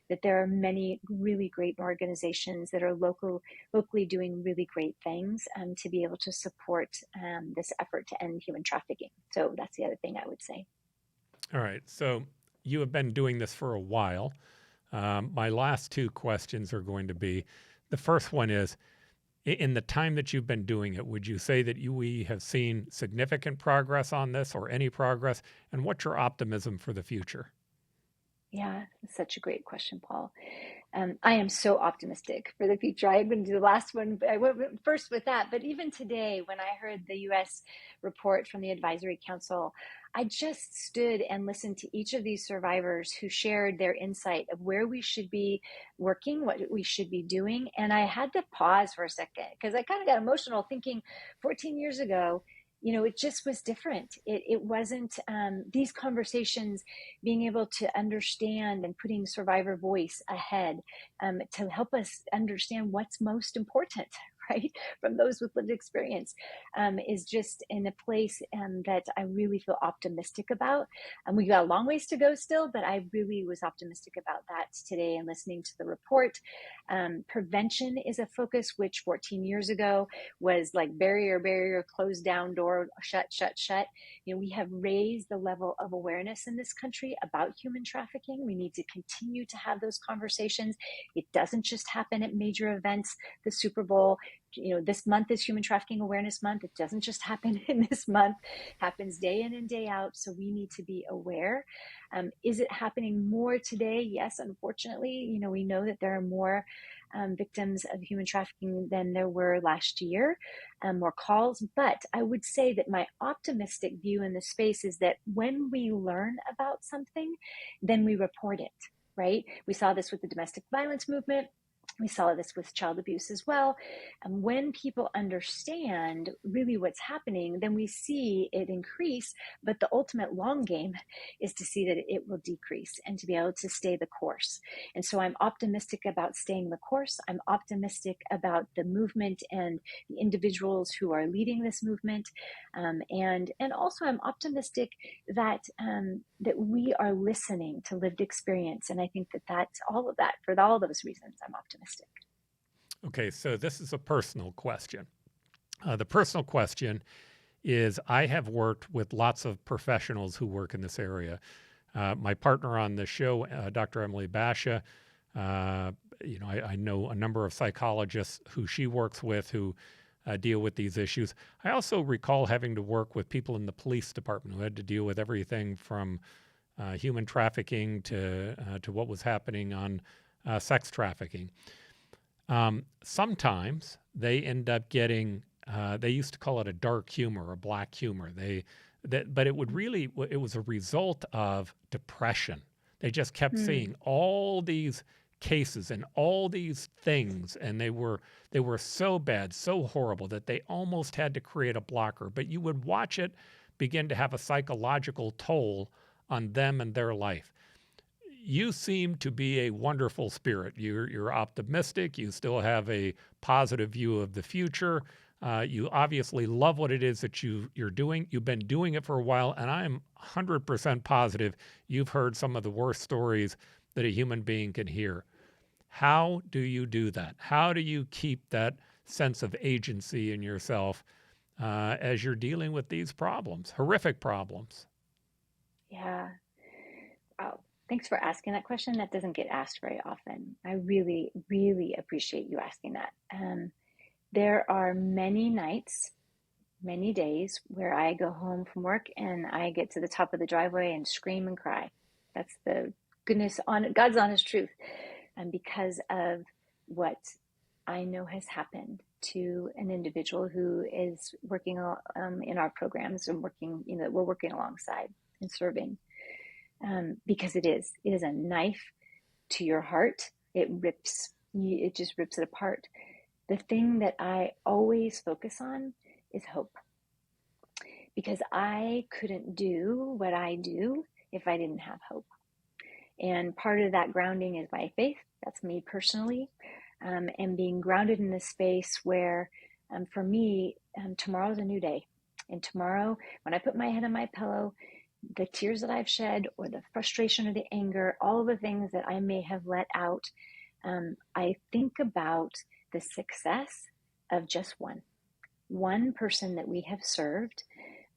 that there are many really great organizations that are locally doing really great things, to be able to support this effort to end human trafficking. So that's the other thing I would say. All right. So you have been doing this for a while. My last two questions are going to be, the first one is, in the time that you've been doing it, would you say that we have seen significant progress on this or any progress? And what's your optimism for the future? Yeah, that's such a great question, Paul. I am so optimistic for the future. I'm going to do the last one. I went first with that. But even today, when I heard the U.S. report from the Advisory Council, I just stood and listened to each of these survivors who shared their insight of where we should be working, what we should be doing. And I had to pause for a second because I kind of got emotional thinking 14 years ago, it just was different. It wasn't these conversations, being able to understand and putting survivor voice ahead, to help us understand what's most important, right, from those with lived experience, is just in a place that I really feel optimistic about. And we got a long ways to go still, but I really was optimistic about that today and listening to the report. Prevention is a focus, which 14 years ago was like barrier, closed down, door, shut. We have raised the level of awareness in this country about human trafficking. We need to continue to have those conversations. It doesn't just happen at major events, the Super Bowl. This month is Human Trafficking Awareness Month. It doesn't just happen in this month, it happens day in and day out. So we need to be aware. Is it happening more today? Yes, unfortunately. We know that there are more victims of human trafficking than there were last year, more calls. But I would say that my optimistic view in the space is that when we learn about something, then we report it, right? We saw this with the domestic violence movement. We saw this with child abuse as well. And when people understand really what's happening, then we see it increase. But the ultimate long game is to see that it will decrease and to be able to stay the course. And so I'm optimistic about staying the course. I'm optimistic about the movement and the individuals who are leading this movement. And also I'm optimistic that that we are listening to lived experience. And I think that that's all of that. For all those reasons, I'm optimistic. Okay, so this is a personal question. The personal question is, I have worked with lots of professionals who work in this area. My partner on the show, Dr. Emily Basha, I know a number of psychologists who she works with who deal with these issues. I also recall having to work with people in the police department who had to deal with everything from human trafficking to what was happening on sex trafficking. Sometimes they end up getting, they used to call it a dark humor or black humor. But it was a result of depression. They just kept seeing all these cases and all these things, and they were so bad, so horrible that they almost had to create a blocker. But you would watch it begin to have a psychological toll on them and their life. You seem to be a wonderful spirit. You're optimistic. You still have a positive view of the future. You obviously love what it is that you're doing. You've been doing it for a while, and I'm 100% positive you've heard some of the worst stories that a human being can hear. How do you do that? How do you keep that sense of agency in yourself as you're dealing with these problems, horrific problems? Yeah. Wow. Thanks for asking that question. That doesn't get asked very often. I really, really appreciate you asking that. There are many nights, many days where I go home from work and I get to the top of the driveway and scream and cry. That's the God's honest truth. And because of what I know has happened to an individual who is working in our programs and we're working alongside and serving. Because it is a knife to your heart. It just rips it apart. The thing that I always focus on is hope, because I couldn't do what I do if I didn't have hope. And part of that grounding is my faith. That's me personally. And being grounded in a space where, for me, tomorrow's a new day. And tomorrow, when I put my head on my pillow, the tears that I've shed, or the frustration or the anger, all of the things that I may have let out, I think about the success of just one person that we have served,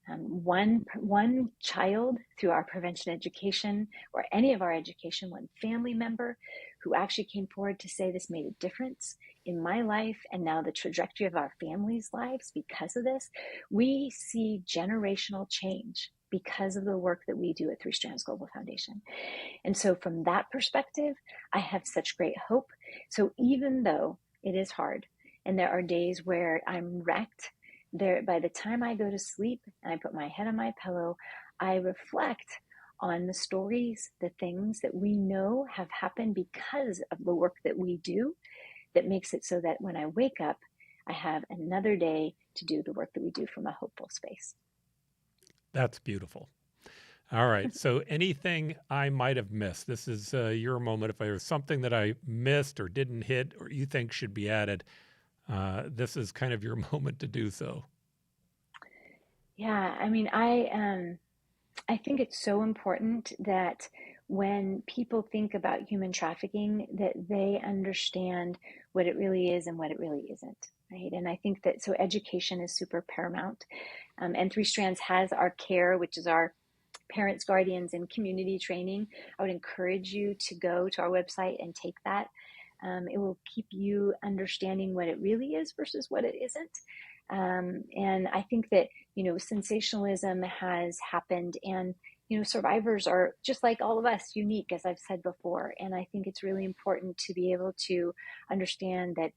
one child through our prevention education or any of our education, one family member who actually came forward to say this made a difference in my life and now the trajectory of our families' lives because of this. We see generational change because of the work that we do at Three Strands Global Foundation. And so from that perspective, I have such great hope. So even though it is hard and there are days where I'm wrecked, by the time I go to sleep and I put my head on my pillow, I reflect on the stories, the things that we know have happened because of the work that we do, that makes it so that when I wake up, I have another day to do the work that we do from a hopeful space. That's beautiful. All right. So anything I might have missed, this is your moment. If there was something that I missed or didn't hit or you think should be added, this is kind of your moment to do so. Yeah, I mean, I think it's so important that when people think about human trafficking, that they understand what it really is and what it really isn't, right? And I think that so education is super paramount. And Three Strands has our CARE, which is our parents, guardians, and community training. I would encourage you to go to our website and take that. It will keep you understanding what it really is versus what it isn't. And I think that, sensationalism has happened, and, survivors are just like all of us, unique, as I've said before. And I think it's really important to be able to understand that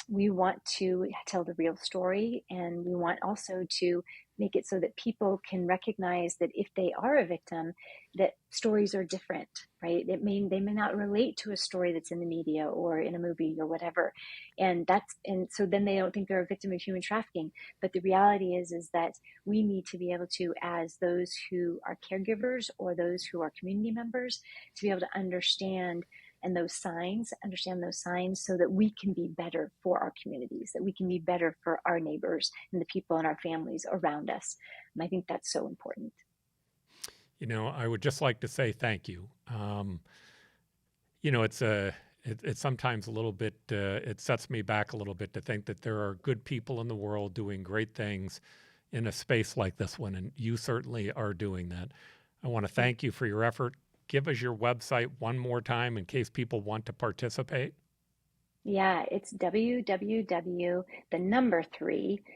we want to tell the real story, and we want also to make it so that people can recognize that if they are a victim, that stories are different, right? They may not relate to a story that's in the media or in a movie or whatever. And so then they don't think they're a victim of human trafficking. But the reality is that we need to be able to, as those who are caregivers or those who are community members, to be able to understand those signs so that we can be better for our communities, that we can be better for our neighbors and the people in our families around us. And I think that's so important. I would just like to say thank you. It's sometimes a little bit, it sets me back a little bit to think that there are good people in the world doing great things in a space like this one, and you certainly are doing that. I want to thank you for your effort. Give us your website one more time in case people want to participate. Yeah, it's www.3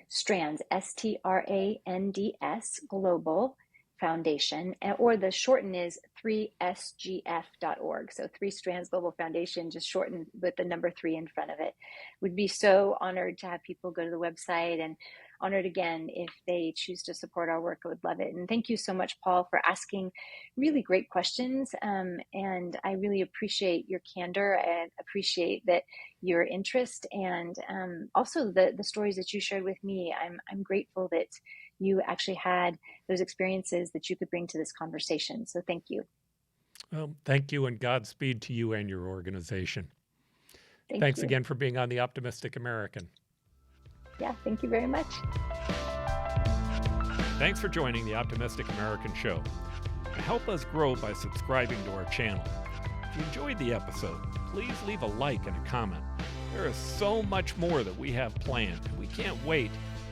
strands, STRANDS Global Foundation, or the shorten is 3SGF.org. So Three Strands Global Foundation, just shortened with the number 3 in front of it. Would be so honored to have people go to the website, and honored again if they choose to support our work. I would love it. And thank you so much, Paul, for asking really great questions. And I really appreciate your candor and appreciate that your interest, and also the stories that you shared with me. I'm grateful that you actually had those experiences that you could bring to this conversation. So thank you. Well, thank you, and Godspeed to you and your organization. Thanks again for being on The Optimistic American. Yeah, thank you very much. Thanks for joining The Optimistic American Show. Help us grow by subscribing to our channel. If you enjoyed the episode, please leave a like and a comment. There is so much more that we have planned, and we can't wait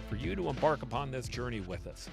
for you to embark upon this journey with us.